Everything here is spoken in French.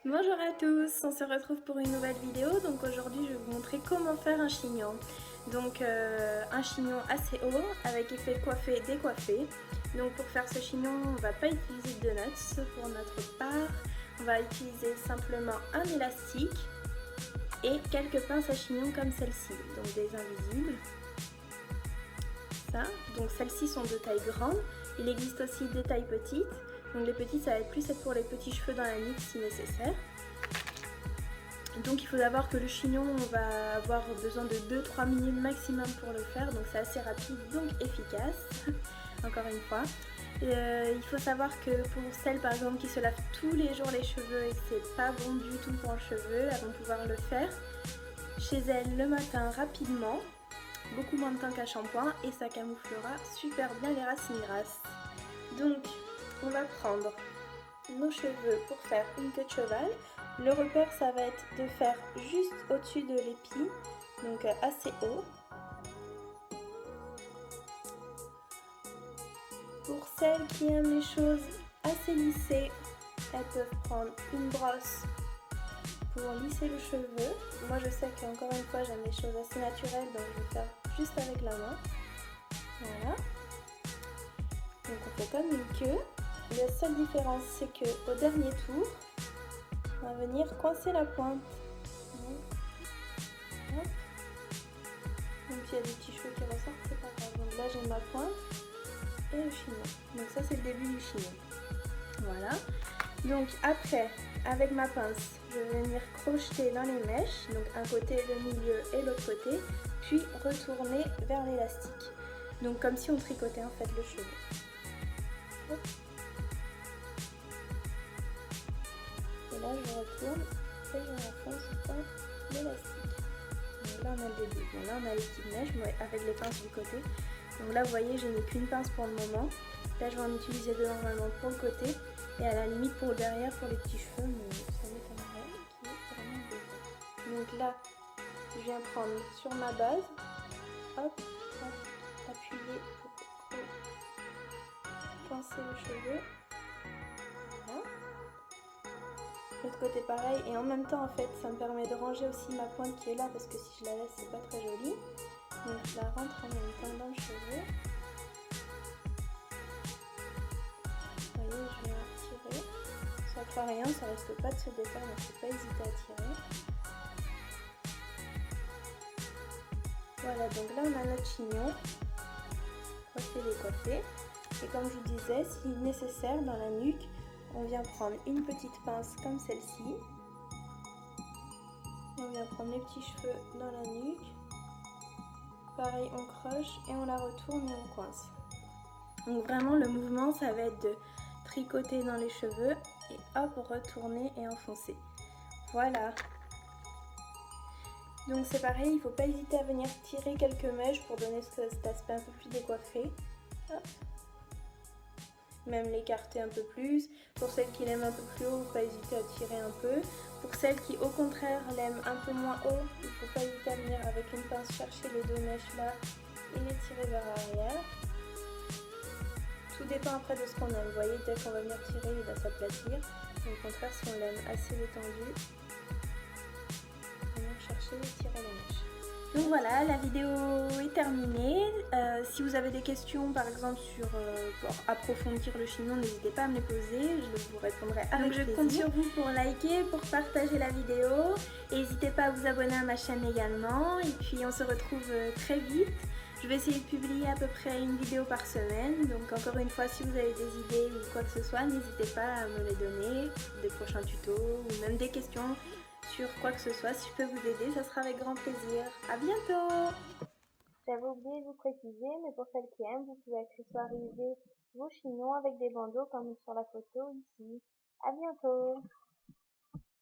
Bonjour à tous, on se retrouve pour une nouvelle vidéo. Donc aujourd'hui je vais vous montrer comment faire un chignon. Donc un chignon assez haut avec effet coiffé décoiffé. Donc pour faire ce chignon on va pas utiliser de donuts pour notre part. On va utiliser simplement un élastique et quelques pinces à chignon comme celle-ci, donc des invisibles. Ça, donc celles-ci sont de taille grande. Il existe aussi des tailles petites. Donc les petites, ça va être plus être pour les petits cheveux dans la nuque si nécessaire. Donc il faut savoir que le chignon, on va avoir besoin de 2-3 minutes maximum pour le faire. Donc c'est assez rapide, donc efficace, encore une fois. Il faut savoir que pour celles par exemple qui se lavent tous les jours les cheveux et que c'est pas bon du tout pour le cheveu, elles vont pouvoir le faire chez elles le matin rapidement, beaucoup moins de temps qu'un shampoing, et ça camouflera super bien les racines grasses. Donc on va prendre nos cheveux pour faire une queue de cheval. Le repère, ça va être de faire juste au-dessus de l'épi, donc assez haut. Pour celles qui aiment les choses assez lissées, elles peuvent prendre une brosse pour lisser le cheveu. Moi je sais qu'encore une fois j'aime les choses assez naturelles, donc je vais faire juste avec la main. Voilà. Donc on fait comme une queue. La seule différence, c'est qu'au dernier tour, on va venir coincer la pointe. Hop. Même s'il y a des petits cheveux qui ressortent, c'est pas grave. Donc là j'ai ma pointe et le chignon. Donc ça c'est le début du chignon. Voilà. Donc après, avec ma pince, je vais venir crocheter dans les mèches. Donc un côté, le milieu et l'autre côté. Puis retourner vers l'élastique. Donc comme si on tricotait en fait le cheveu. Hop. Et là je retourne et je renfonce dans l'élastique. Donc là on a le début. Bon là on a les petites mèches avec les pinces du côté. Donc là vous voyez j'ai mis qu'une pince pour le moment. Là je vais en utiliser deux normalement pour le côté et à la limite pour le derrière pour les petits cheveux, mais ça m'étonnerait qu'il y ait vraiment besoin. Donc là je viens prendre sur ma base, hop, hop, appuyer pour coincer le cheveu. Voilà. L'autre côté pareil, et en même temps en fait ça me permet de ranger aussi ma pointe qui est là parce que si je la laisse c'est pas très joli. Donc je la rentre en même temps dans le cheveu. Vous voyez, je viens tirer. Ça fera rien, ça risque pas de se défaire, donc faut pas hésiter à tirer. Voilà, donc là on a notre chignon, coiffé décoiffé. Et comme je vous disais, si nécessaire dans la nuque, on vient prendre une petite pince comme celle-ci. On vient prendre les petits cheveux dans la nuque. Pareil, on croche et on la retourne et on coince. Donc vraiment le mouvement ça va être de tricoter dans les cheveux et hop retourner et enfoncer. Voilà. Donc c'est pareil, il ne faut pas hésiter à venir tirer quelques mèches pour donner cet aspect un peu plus décoiffé. Hop. Même l'écarter un peu plus. Pour celles qui l'aiment un peu plus haut, il ne faut pas hésiter à tirer un peu. Pour celles qui au contraire l'aiment un peu moins haut, il ne faut pas hésiter à venir avec une pince chercher les deux mèches là et les tirer vers l'arrière. Tout dépend après de ce qu'on aime. Vous voyez, dès qu'on va venir tirer, il va s'aplatir. Au contraire, si on l'aime assez détendu, on va venir chercher et tirer les mèches. Donc voilà, la vidéo est terminée. Si vous avez des questions par exemple pour approfondir le chignon, n'hésitez pas à me les poser, je vous répondrai avec plaisir. Donc je compte sur vous pour liker, pour partager la vidéo. N'hésitez pas à vous abonner à ma chaîne également. Et puis on se retrouve très vite. Je vais essayer de publier à peu près une vidéo par semaine. Donc encore une fois, si vous avez des idées ou quoi que ce soit, n'hésitez pas à me les donner, des prochains tutos ou même des questions sur quoi que ce soit. Si je peux vous aider, ça sera avec grand plaisir. À bientôt! J'avais oublié de vous préciser, mais pour celles qui aiment, vous pouvez accessoiriser vos chignons avec des bandeaux comme sur la photo ici. À bientôt!